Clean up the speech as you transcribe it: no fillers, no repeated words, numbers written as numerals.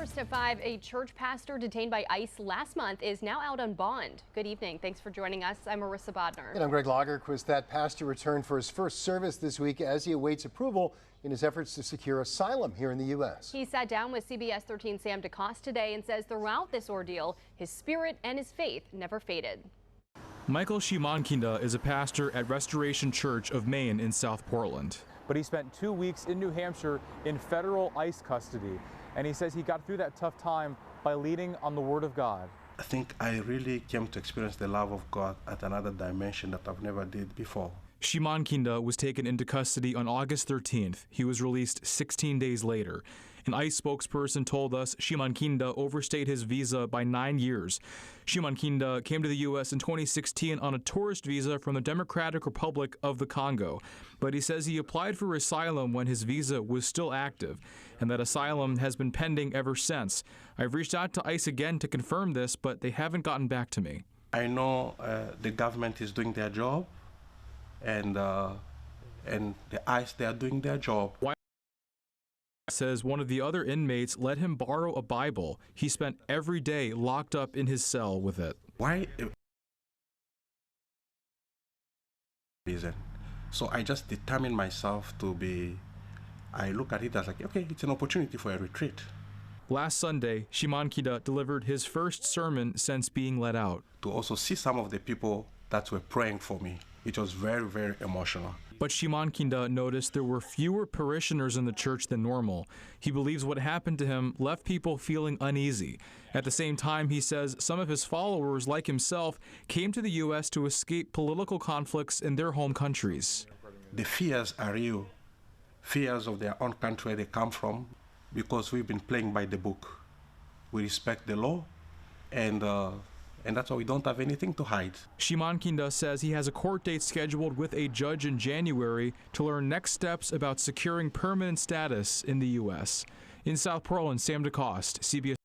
First at 5, a church pastor detained by ICE last month is now out on bond. Good evening. Thanks for joining us. I'm Marissa Bodner. And I'm Greg Lagerquist. That pastor returned for his first service this week as he awaits approval in his efforts to secure asylum here in the U.S. He sat down with CBS 13 Sam DeCoste today and says throughout this ordeal, his spirit and his faith never faded. Michael Shimankinda is a pastor at Restoration Church of Maine in South Portland. But he spent 2 weeks in New Hampshire in federal ICE custody. And he says he got through that tough time by leaning on the Word of God. I think I really came to experience the love of God at another dimension that I've never did before. Shimankinda was taken into custody on August 13th. He was released 16 days later. An ICE spokesperson told us Shimankinda overstayed his visa by 9 years. Shimankinda came to the U.S. in 2016 on a tourist visa from the Democratic Republic of the Congo. But he says he applied for asylum when his visa was still active, and that asylum has been pending ever since. I've reached out to ICE again to confirm this, but they haven't gotten back to me. I know the government is doing their job, and the ICE, they are doing their job. Says one of the other inmates let him borrow a Bible. He spent every day locked up in his cell with it. Why? Reason. So I just determined myself to be, I look at it as like, okay, it's an opportunity for a retreat. Last Sunday, Shimankinda delivered his first sermon since being let out. To also see some of the people that were praying for me, it was very, very emotional. But Shimankinda noticed there were fewer parishioners in the church than normal. He believes what happened to him left people feeling uneasy. At the same time, he says some of his followers, like himself, came to the U.S. to escape political conflicts in their home countries. The fears are real, fears of their own country where they come from, because we've been playing by the book. We respect the law, and that's why we don't have anything to hide. Shimankinda says he has a court date scheduled with a judge in January to learn next steps about securing permanent status in the U.S. In South Portland, Sam DeCoste, CBS.